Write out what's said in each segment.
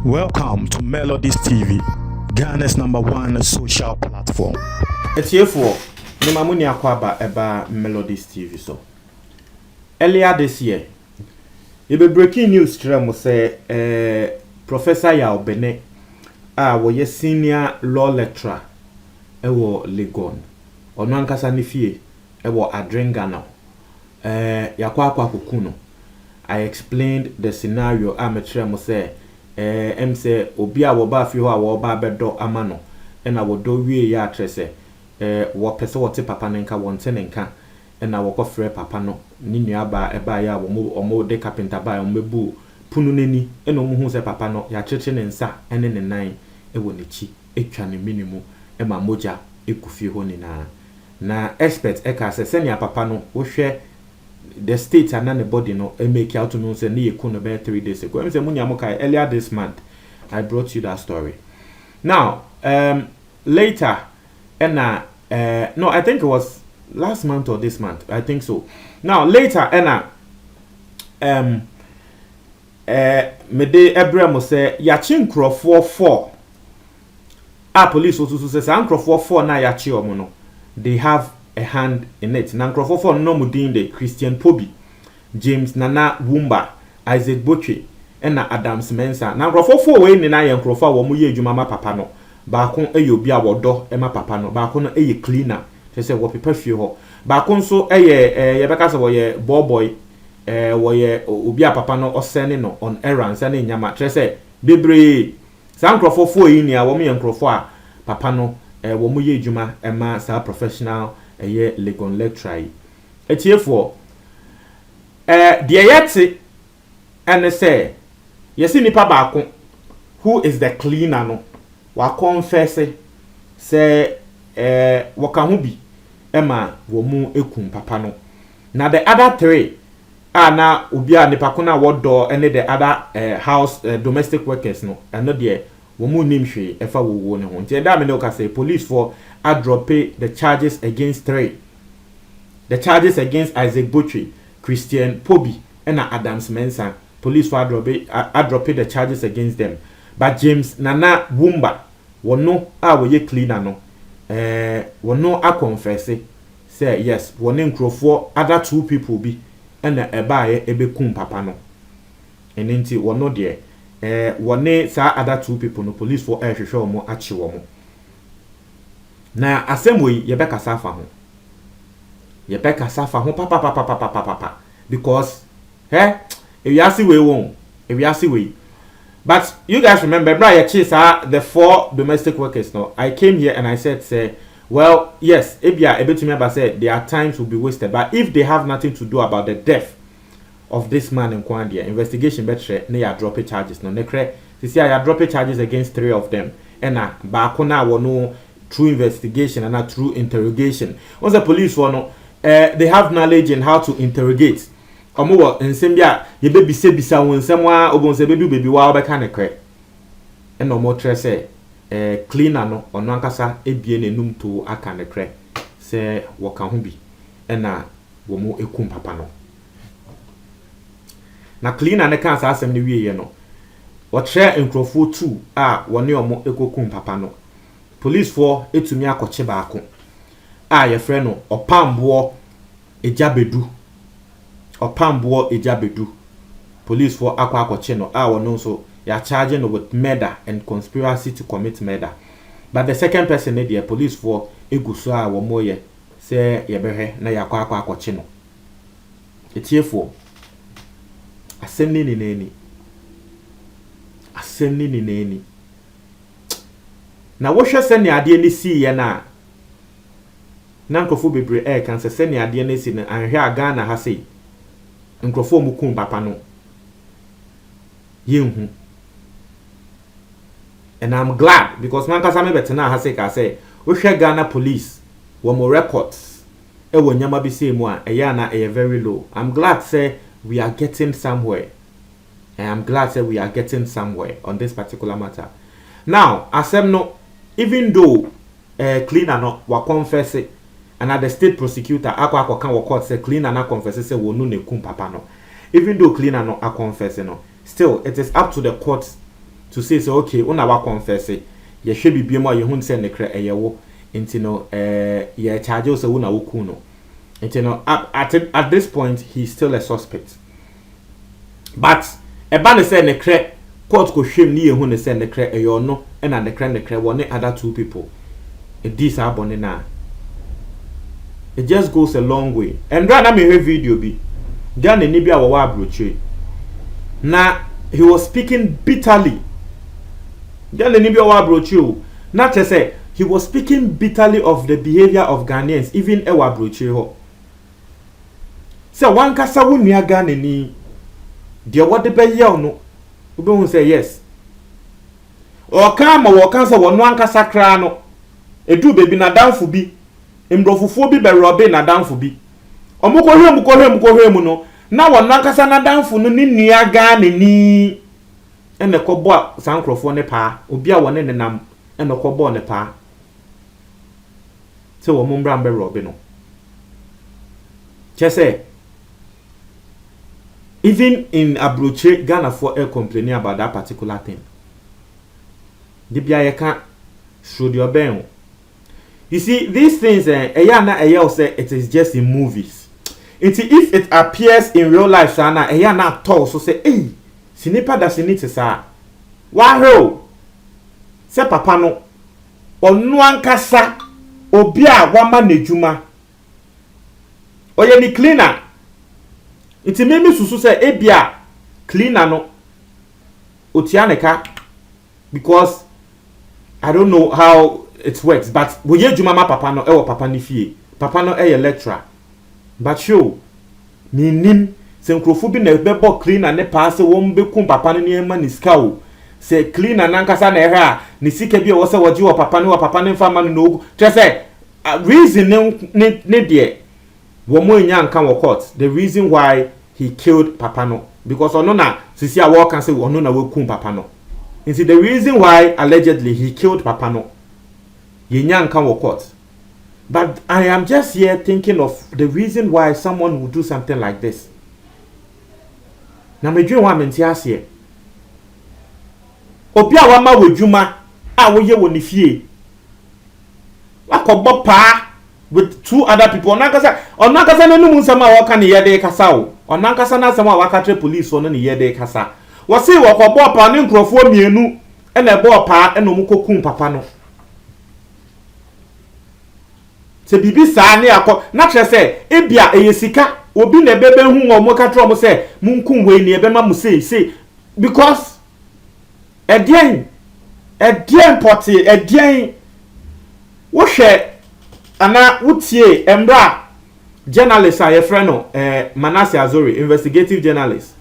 Welcome to Melodies TV, Ghana's #1 social platform. It's here for Nimamuni Akwaba about Melodies TV. So earlier this year, you be breaking news. Tremo say Professor Yao Bene, was senior law lecturer, ewo Legon, Onwankasa Nifie, ewo Adrenga now. Yakwa Kukuno. I explained the scenario. Tremo say. Say obi a wo ba fi ho a wo ba bedo amano na wo do wie ya trese wo pese wo te papa nenka wo nte nenka na wo kofre papa no ni nua ba e ba ya wo mo de carpenter ba o mebu punu neni na o mu hu se papa no ya cheche ne nsa ene ne nan e wo nechi etwa ne minimu e ma moja ekufi ho ni na expert e ka se senia papa no wo hwe the state and the body no make out to know say na yeku no be 3 days ago. I say munyamoka earlier this month I brought you that story. Now later no, I think it was last month or this month, I think so. Now later mede Abraham say yachi nkrofo 4 police also say nkrofo 4 na yachi omo no they have a hand in it. Na nkrofo no mudin de Christian Pobi, James Nana Wumba, Isaac Botche, and na Adams Mensa. Na nkrofo we ni na ye nkrofo wo mu ye adwuma ma papa no. Ba kon eyobi a wodo e ma papa no. Ba kon no eye cleaner. Say wo pepa fie ho. Ba kon so eye ye beka se wo ye boy wo ye obi a papa no osene no on errands na nyama. Say bebre. Sa nkrofo yi ni a wo mu ye nkrofo a papa no wo mu ye adwuma e ma sa professional eye Legon lecturer etiefo de yete and say yesi nipa baako who is the cleaner no wa confess say waka ho bi ema wo mu ekum papa no na the other 3 na obi a nipa ko na wodo ene the other house domestic workers no eno de wo mu nimhwe efa wo ne ho nti da me no ka say police for drop the charges against 3. The charges against Isaac Botche, Christian Pobi, and Adams Mensa. Police for drop the charges against them. But James Nana Wumba, one no we cleaner no. One no a confess say yes, one name for other 2 people be and a buy a bekum papa no. And into one no there. One name sa other 2 people no police for air show more achiwo mo. Na assemble ye beka safa ho. Ye beka safa ho papa because if you see we won, if you see we. But you guys remember bra chase the 4 domestic workers no. I came here and I said say well, yes, ebia ebetumi aba say their times will be wasted, but if they have nothing to do about the death of this man in Kwandia, investigation betre na ya drop charges no. Nekre see ya drop charges against 3 of them. And ba ko na wono through investigation and not through interrogation. Once the police for they have knowledge in how to interrogate. Omo nsem bia ye be bisa won nsem wa obon se bedu baby wa obeka ne kre. E no mo tre se cleaner no ono ankasa ebie nenum to aka ne kre se woka ho bi e na wo mo ekum papa no. Na cleaner ne kan sa asem ne wiye no. Wo tre nkrofo 2 woni omo ekokum papa no. Police for etumi akoche baako ye frɛ no opambo ejabedu police for akoche no wono so ya charge no with murder and conspiracy to commit murder. But the second person the police for eguso wo moye say ye behwe na yakwa akoche no etiefo asɛmni ni nani na wohwe se ne ade ni si ye na nkofo bebre kan se ne ade ni si na anhwe aga na ha sei nkofo mu kun papa no yenhu. And I'm glad because man kasa me betena ha sei ka say wohwe Ghana police wo mo records e wo nyama bi sei mu a eya na e very low. I'm glad say we are getting somewhere. And I'm glad say we are getting somewhere on this particular matter. Now, asem no, even though cleaner no wa confess and at the state prosecutor akwa kan wa court say cleaner na confess say wo no ne kum papa no. even though cleaner no a confess no, still it is up to the court to say so okay una wa confess ye hwe bibie ma ye hun se ne kra eyewo nti no ye charge us una wo ku no nti no at this point he's still a suspect. But eba ne say ne kra court ko hwem ni ye hun ne say ne kra eyo no na ne kra one other two people these are bone na. It just goes a long way. And right now me hear video bi Ghana ni bi a wo abroche na he was speaking bitterly. Ghana ni bi a wo abroche o na te say he was speaking bitterly of the behavior of Ghanaians even e wo abroche ho. Say one kasa wo nua Ghana ni de wo de be ye no wo be hu say yes o kan ma wo kan say wo no ankasa kra no edu bebi na danfo bi mbrofufo bi be robe na danfo bi omukohwe mu no na wo no ankasa na danfo no ni nua Ghana ni ene kobo sankrofo ne pa obi a wo ne nenam ene kobo ne pa se wo mumbra mbe robe no chese even in Abroche Ghana for complaining about that particular thing. The bia can should your ben. You see these things say it is just in movies. If it appears in real life sana na talk so say hey sinipa da siniti sa wa ho se papa no onu ankasa obi a wa ma nejuma oye ni cleaner. It made me susu say ebia cleaner no otianeka because I don't know how it works but we ye juma ma papa no e papa ni fie papa no e lecturer but show ni nim se nkrofo bi na bebo cleaner ne pa se won be kum papa no ne ma ni ska o se cleaner na nkasa na ehwe a ni sika bi wo se woji wo papa ne mfa ma no tre se reason ne de the reason why he killed Papa no because onona sisi a walk and say onona we kum Papa no. You see the reason why allegedly he killed Papa no. Yenyan kan court. But I am just here thinking of the reason why someone would do something like this. Na me dwen wa menti ase. Obi a wa ma wodwuma a wo ye woni fie. Akobọ pa with two other people. Onankasa no mu nsama waka ne yede kasa o. Onankasa na nsama waka tre police ono ne yede kasa. Wo se wo kobọ pa ne nkrofo mienu e na ebo pa e no mu kokum papa no. Se bibi sa ne akọ na tre se ebia eyesika obi na bebe hu omo ka tro mo se munkum we ne ebe ma mu say because edien poti edien wo hwe ana utie embra journalist a ye friend no Manasseh Azori investigative journalist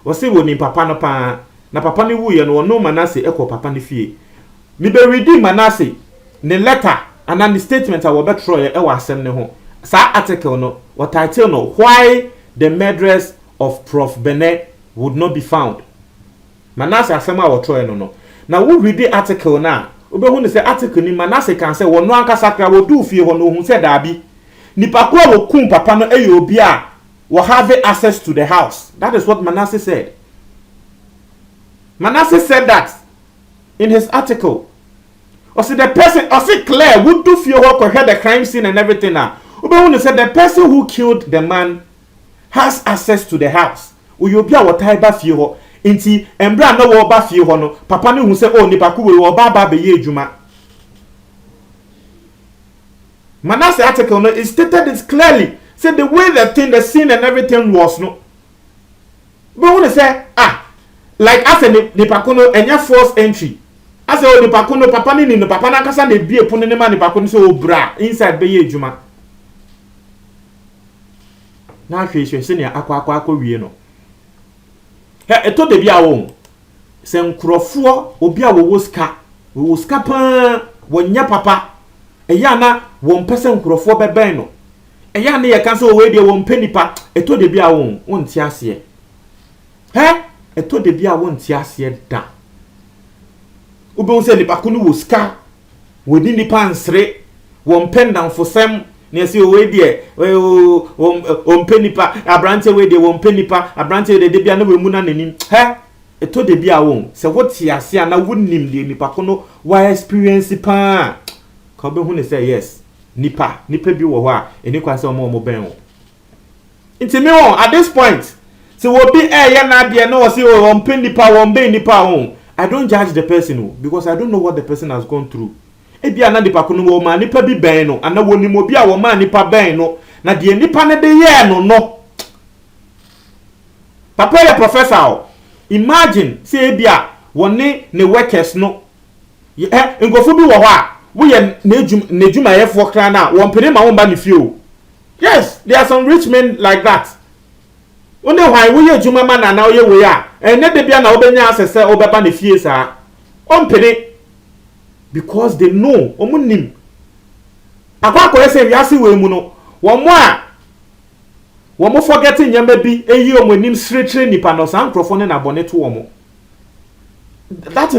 wo se wo ni papa no pa na papa ni wu ye no no Manasseh ekọ papa ni fie mi be read Manasseh ne letter ana the statement a wo betro ye e wa asem ne ho sa article no what title no why the murderers of Prof Bene would not be found. Manasseh asem a wo tro ye no na wo read the article na obehu ne say article ni Manasseh kan say wono ankasa kra wo du fie ho no hu say dabi nipa ko wo kum papa no eye obi a wo have access to the house. That is what Manasseh said. Manasseh said that in his article. Or say the person or say Claire would do fie ho ko hear the crime scene and everything na obehu ne say the person who killed the man has access to the house. Obi a wo tai ba fie ho inti embra na wo ba fie ho no papa ne hu se o nipa ku we wo ba be ye adwuma. Manasseh article no is stated it clearly say the way the scene and everything was no but when they say like as a nipa ku no enya force entry as a nipa ku no papa ni no papa na kasa na bie pon ne ma nipa ku no so obra inside be ye adwuma na hwehwe se ne akwa wie no eto de bia wo se nkrofo obi a wo ska pa wonya papa eya na wo mpese nkrofo beben no eya na ye kan so we de wo mpenipa eto de bia wo nti ase eto de bia wo nti ase da obi wo se nipa ku no wo ska wo di nipa nsre wo mpendan fosem na si o we de o mpenipa abrante we de wo mpenipa abrante de bia na we mu na nanim ha eto de bia wo se wo ti ase na wonim de nipa ko no wa experience pa ka be hu ne say yes nipa bi wo ho a eni kwa se mo ben wo nti me won at this point se wo bi ye na de na wo se o mpenipa wo ben nipa wo I don't judge the person because I don't know what the person has gone through. Ebia na nipa kono wo ma nipa bi ben no ana woni mo bi a wo ma nipa ben no na de nipa ne de ye no papa ya professor imagine say ebia woni ne workers no ngofo bi wo ho a wo ye nejuma ye fo kra na wo mpene ma wo ba ne fie. Yes, there are some rich men like that. Only why we ye juma man na ye we a ene de bia na obenya asese obeba ne fie saa ompene because they know omunim akwa yese wiase we mu no wo mo forget nyamba bi eyi omunim sretre nipa no san crofo ne na bone to wo mo. That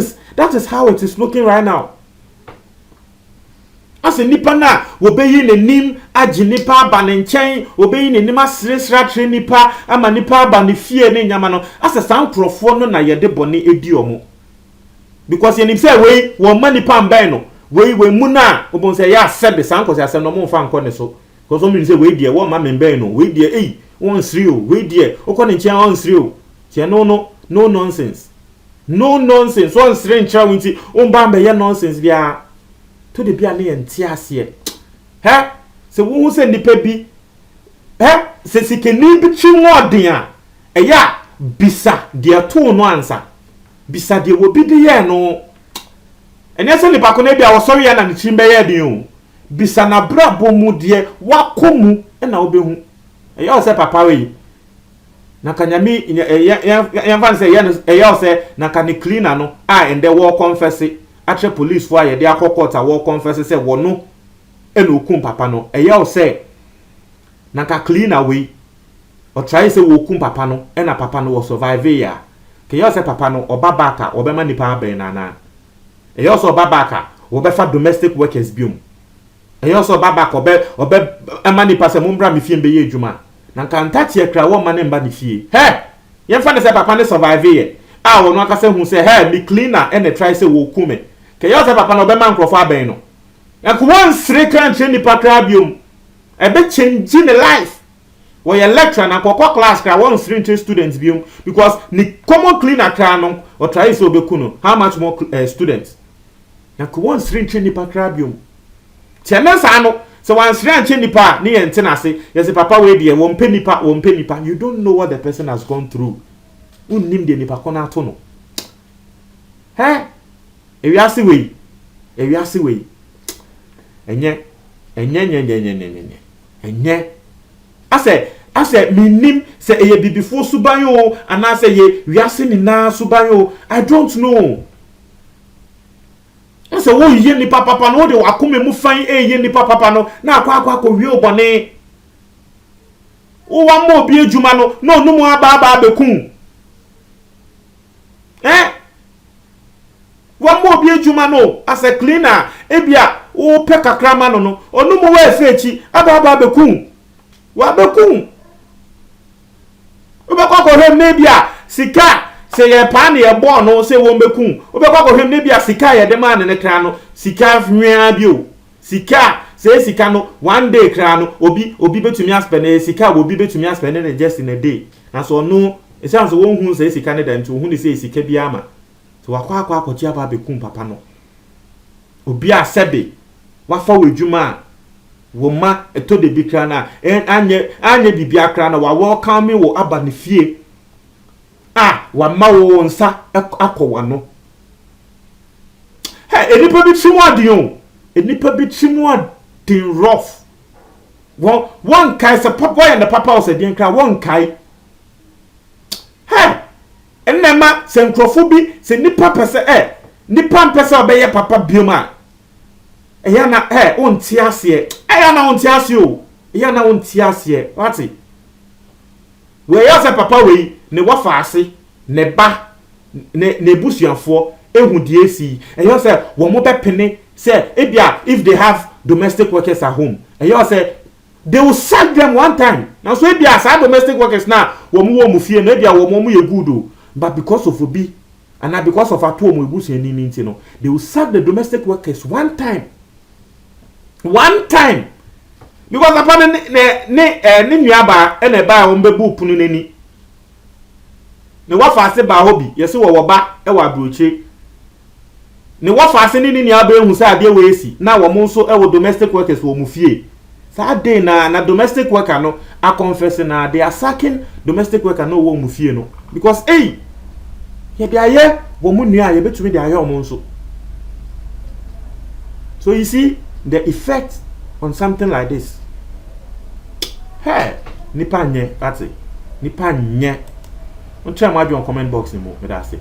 is how it is looking right now. As nipa na wo beyi ne nim agi nipa ba ne nchen wo beyi ne nim asresratre nipa ama nipa ba ne fie ne nyama no as san crofo no na ye de bone edi omo. Because you say we won money pan ben no we mu na obon say ya said san ko say asem no mo fa nko ne so because some say we die won ma men ben no we die won sri o we die okọ ne nchen won sri o tie no nonsense won sri ncha wonti on ba be ye nonsense bia to de bia ne enti ase se wo say nipa bi se sikeni bi twi modin a eya bisa de to no ansa bisa de wo bi de ye no ene se nipa ko na bia wo sori ya na ne chimbe ye de o bisa na brabo mu de wakomu na wo be hu eya o se papa we na kanyami ya fan se eya o se na kan cleaner no ende wo confess atre police for ye de akokota wo confess se wo no ena okum papa no eya o se na ka cleaner we o try se wo okum papa no ena papa no wo survive ya ke yo se papa no obabaka obema nipa ben na e yo so obabaka obefa domestic workers biom e yo so obabaka obe ema nipa se mumbra me fie mbe ye adwuma na kanta tie kra wo ma ne mba ne fie ye fa ne se papa ne survive ye a wo no aka se hu se me cleaner and try se wo kume ke yo se papa no obema nkrofo aben no ya ko won sre kan tre nipa kra biom e be change the life. When you lecture na kwakwa class kra one students biom because the common cleaner kra no or try so be kuno how much more students na ko one nipa kra biom chena sa no so one nipa ni ente na se yes papa we de won pe nipa you don't know what the person has gone through unnim de nipa ko na to no ewiase we enye ase minim se eye bibifo suban yo ana se ye wiase ni na suban yo I don't know. Ase wo ye ni papa no de wakome mu fan ye ni papa no na akwa ko wi obone wo wa mo bi ejuma no no mu aba bekun wa mo bi ejuma no ase cleaner ebia wo pe kakra ma no onu mu wa efechi aba bekun wa bekun obekoko hem na bia sika se ye pa na ye bo no se wo bekun obekoko hem na bia sika ye de ma ne kra no sika nwia bio sika se sika no one day kra no obi betumi aspend sika obi betumi aspend na just in a day na so no e say so wo hu se sika ne dan to hu ni se sika bia ama so wakwa akwachi aba bekun papa no obi asebe wafa wedwuma woma eto de bikra na anye bibia kra na wa welcome wo aba ne fie wa ma wo nsa akọwa no enipa bi trimu adin enipa bi trimu adin rough one kai se papa and the papa was adin kra one kai enema se nkrofo bi se nipa pese nipa pese obeye papa bioma eya na onti ase eya na onti ase o eya na onti ase wati we ya se papa we ne wafa ase ne ba ne busuafo ehu die si eya se wo mo bepene say if they have domestic workers at home, and you say they will sack them one time. Now so if as domestic workers now, womu fear maybe a womu ye good, but because of obi and not because of at home we bush any means, you know, they will sack the domestic workers one time. One time. Because upon ne nuaba and a bar on bebu pununi. Ne wa fase ba hobby, yes, wo ba e wa broche. Ne wa fase ni nuaba hu say ade we esi. Na wo mo so e wo domestic workers wo mu fie. Sa day na domestic worker no a confess na they are sacking domestic worker no wo mu fie no. Because ye dey aye wo mu nua ye betumi dey aye o mo so. So you see the effect on something like this. Hey, nipa nye, that's it. Nipa nye. Don't try my comment box anymore, but that's it.